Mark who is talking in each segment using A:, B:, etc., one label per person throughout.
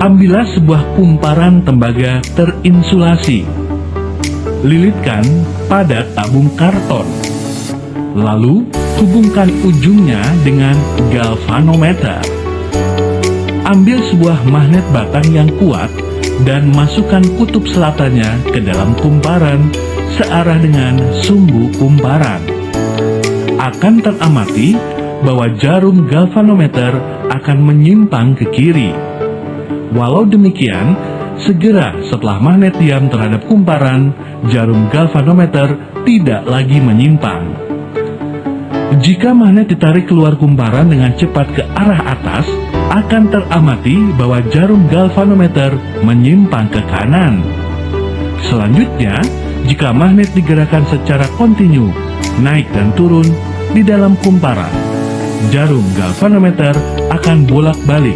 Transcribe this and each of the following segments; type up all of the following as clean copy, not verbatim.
A: Ambillah sebuah kumparan tembaga terinsulasi. Lilitkan pada tabung karton. Lalu, hubungkan ujungnya dengan galvanometer. Ambil sebuah magnet batang yang kuat dan masukkan kutub selatannya ke dalam kumparan searah dengan sumbu kumparan. Akan teramati bahwa jarum galvanometer akan menyimpang ke kiri. Walau demikian, segera setelah magnet diam terhadap kumparan, jarum galvanometer tidak lagi menyimpang. Jika magnet ditarik keluar kumparan dengan cepat ke arah atas, akan teramati bahwa jarum galvanometer menyimpang ke kanan. Selanjutnya, jika magnet digerakkan secara kontinu, naik dan turun di dalam kumparan, jarum galvanometer akan bolak-balik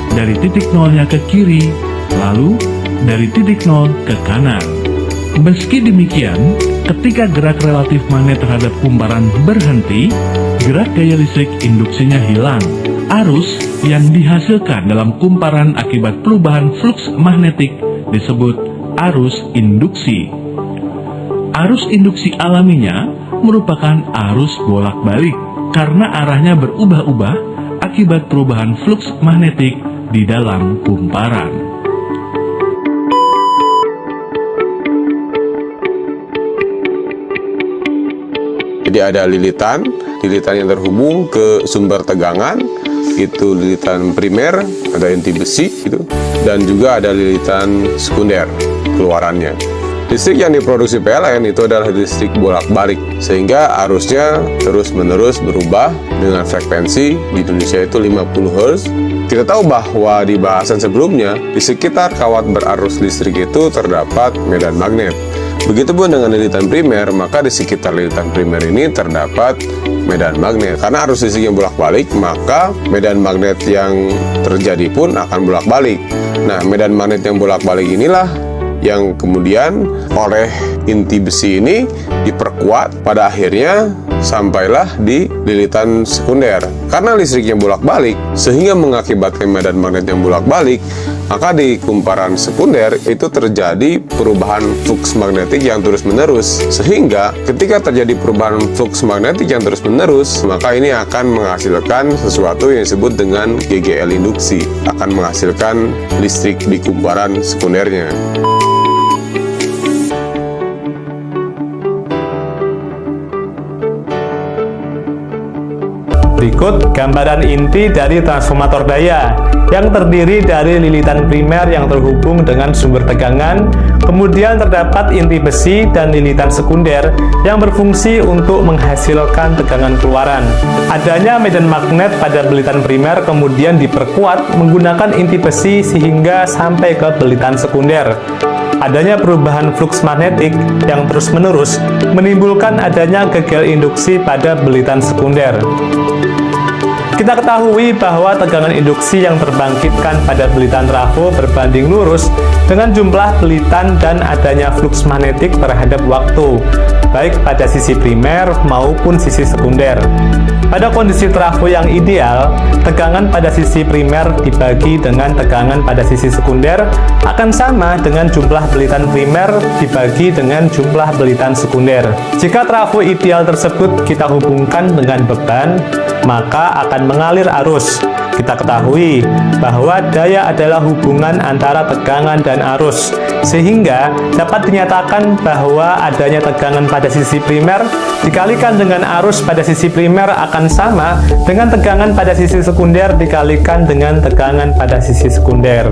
A: dari titik nolnya ke kiri, lalu dari titik nol ke kanan. Meski demikian, ketika gerak relatif magnet terhadap kumparan berhenti, gerak gaya listrik induksinya hilang. Arus yang dihasilkan dalam kumparan akibat perubahan fluks magnetik disebut arus induksi. Arus induksi alaminya merupakan arus bolak-balik karena arahnya berubah-ubah akibat perubahan fluks magnetik di dalam kumparan.
B: Jadi ada lilitan yang terhubung ke sumber tegangan, itu lilitan primer, ada inti besi gitu, dan juga ada lilitan sekunder keluarannya. Listrik yang diproduksi PLN itu adalah listrik bolak-balik, sehingga arusnya terus-menerus berubah dengan frekuensi di Indonesia itu 50 Hz. Kita tahu bahwa di bahasan sebelumnya, di sekitar kawat berarus listrik itu terdapat medan magnet. Begitupun dengan lilitan primer, maka di sekitar lilitan primer ini terdapat medan magnet. Karena arus listrik yang bolak-balik, maka medan magnet yang terjadi pun akan bolak-balik. Nah, medan magnet yang bolak-balik inilah yang kemudian oleh inti besi ini diperkuat, pada akhirnya sampailah di lilitan sekunder. Karena listriknya bolak-balik sehingga mengakibatkan medan magnet yang bolak-balik, maka di kumparan sekunder itu terjadi perubahan flux magnetik yang terus-menerus, sehingga ketika terjadi perubahan flux magnetik yang terus-menerus, maka ini akan menghasilkan sesuatu yang disebut dengan GGL induksi, akan menghasilkan listrik di kumparan sekundernya.
C: Berikut gambaran inti dari transformator daya yang terdiri dari lilitan primer yang terhubung dengan sumber tegangan, kemudian terdapat inti besi dan lilitan sekunder yang berfungsi untuk menghasilkan tegangan keluaran. Adanya medan magnet pada belitan primer kemudian diperkuat menggunakan inti besi sehingga sampai ke belitan sekunder. Adanya perubahan fluks magnetik yang terus-menerus menimbulkan adanya gegel induksi pada belitan sekunder. Kita ketahui bahwa tegangan induksi yang terbangkitkan pada belitan trafo berbanding lurus dengan jumlah belitan dan adanya fluks magnetik terhadap waktu, baik pada sisi primer maupun sisi sekunder. Pada kondisi trafo yang ideal, tegangan pada sisi primer dibagi dengan tegangan pada sisi sekunder akan sama dengan jumlah belitan primer dibagi dengan jumlah belitan sekunder. Jika trafo ideal tersebut kita hubungkan dengan beban, maka akan mengalir arus. Kita ketahui bahwa daya adalah hubungan antara tegangan dan arus, sehingga dapat dinyatakan bahwa adanya tegangan pada sisi primer dikalikan dengan arus pada sisi primer akan sama dengan tegangan pada sisi sekunder dikalikan dengan tegangan pada sisi sekunder.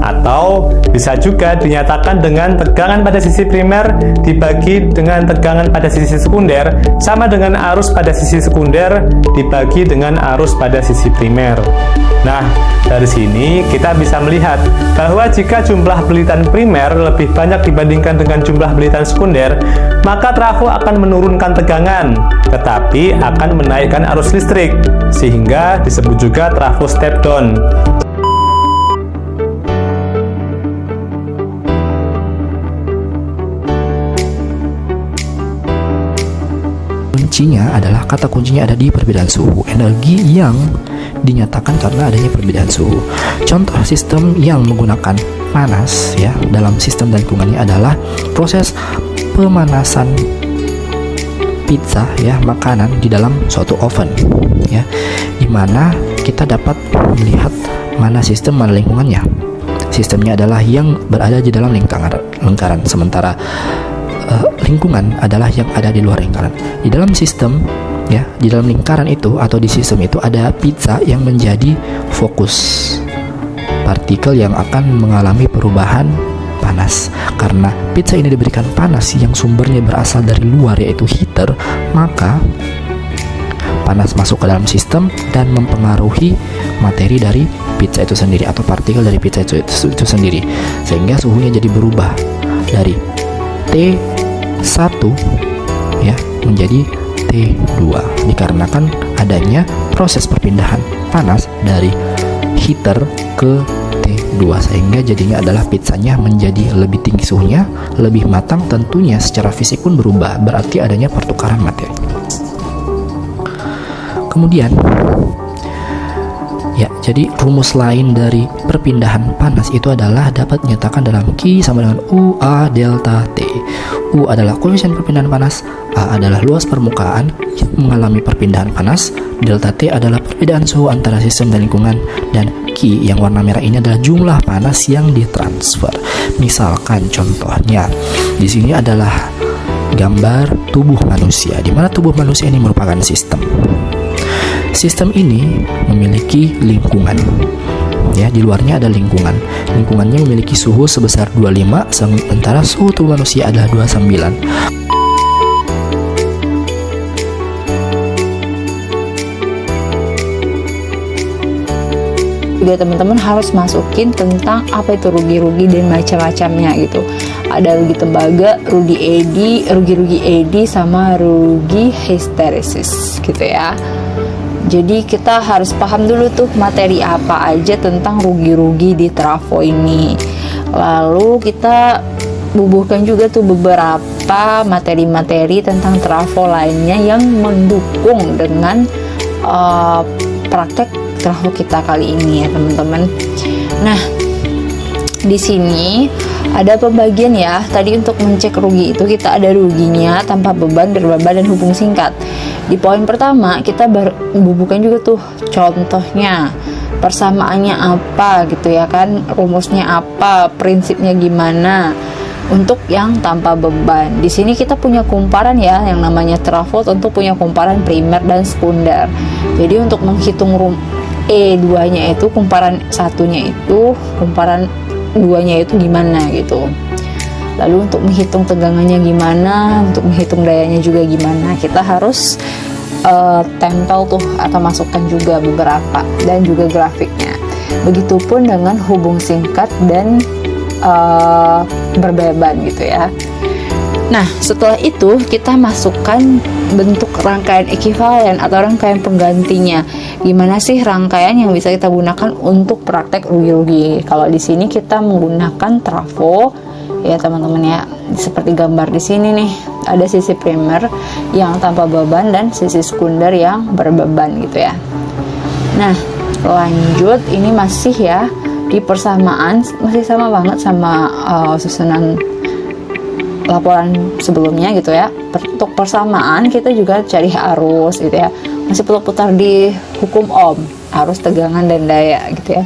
C: Atau bisa juga dinyatakan dengan tegangan pada sisi primer dibagi dengan tegangan pada sisi sekunder sama dengan arus pada sisi sekunder dibagi dengan arus pada sisi primer. Nah, dari sini kita bisa melihat bahwa jika jumlah belitan primer lebih banyak dibandingkan dengan jumlah belitan sekunder, maka trafo akan menurunkan tegangan, tetapi akan menaikkan arus listrik, sehingga disebut juga trafo step down.
D: Kunci kuncinya ada di perbedaan suhu. Energi yang dinyatakan karena adanya perbedaan suhu. Contoh sistem yang menggunakan panas ya dalam sistem dan lingkungannya adalah proses pemanasan pizza ya, makanan di dalam suatu oven ya, dimana kita dapat melihat mana sistem mana lingkungannya. Sistemnya adalah yang berada di dalam lingkaran, sementara lingkungan adalah yang ada di luar lingkaran. Di dalam sistem ya, di dalam lingkaran itu atau di sistem itu ada pizza yang menjadi fokus partikel yang akan mengalami perubahan panas. Karena pizza ini diberikan panas yang sumbernya berasal dari luar yaitu heater, maka panas masuk ke dalam sistem dan mempengaruhi materi dari pizza itu sendiri atau partikel dari pizza itu sendiri, sehingga suhunya jadi berubah dari T1 ya menjadi T2 dikarenakan adanya proses perpindahan panas dari heater ke T2, sehingga jadinya adalah pizzanya menjadi lebih tinggi suhunya, lebih matang, tentunya secara fisik pun berubah, berarti adanya pertukaran materi. Kemudian ya, jadi rumus lain dari perpindahan panas itu adalah dapat dinyatakan dalam Q sama dengan UA delta T. U adalah koefisien perpindahan panas, A adalah luas permukaan yang mengalami perpindahan panas, delta T adalah perbedaan suhu antara sistem dan lingkungan, dan Q yang warna merah ini adalah jumlah panas yang ditransfer. Misalkan contohnya di sini adalah gambar tubuh manusia, di mana tubuh manusia ini merupakan sistem. Sistem ini memiliki lingkungan. Ya, di luarnya ada lingkungan. Lingkungannya memiliki suhu sebesar 25, sementara suhu tubuh manusia adalah 29.
E: Juga teman-teman harus masukin tentang apa itu rugi-rugi dan macam-macamnya gitu. Ada rugi tembaga, rugi edi sama rugi histeresis gitu ya. Jadi kita harus paham dulu tuh materi apa aja tentang rugi-rugi di trafo ini. Lalu kita bubuhkan juga tuh beberapa materi-materi tentang trafo lainnya yang mendukung dengan praktek trafo kita kali ini ya teman-teman. Nah, di sini ada pembagian ya. Tadi untuk mencek rugi itu kita ada ruginya tanpa beban, berbeban, dan hubung singkat. Di poin pertama kita bubuhkan juga tuh contohnya, persamaannya apa gitu ya kan, rumusnya apa, prinsipnya gimana. Untuk yang tanpa beban, di sini kita punya kumparan ya, yang namanya trafo tentu punya kumparan primer dan sekunder. Jadi untuk menghitung E2-nya itu, kumparan satunya itu, kumparan 2-nya itu gimana gitu. Lalu untuk menghitung tegangannya gimana, untuk menghitung dayanya juga gimana, kita harus tempel tuh atau masukkan juga beberapa dan juga grafiknya. Begitupun dengan hubung singkat dan berbeban gitu ya. Nah, setelah itu kita masukkan bentuk rangkaian ekivalen atau rangkaian penggantinya. Gimana sih rangkaian yang bisa kita gunakan untuk praktek rugi-rugi? Kalau di sini kita menggunakan trafo ya teman-teman ya, seperti gambar di sini nih, ada sisi primer yang tanpa beban dan sisi sekunder yang berbeban gitu ya. Nah, lanjut, ini masih ya di persamaan, masih sama banget sama susunan laporan sebelumnya gitu ya. Untuk persamaan kita juga cari arus gitu ya, masih perlu putar di hukum Ohm, arus, tegangan, dan daya gitu ya.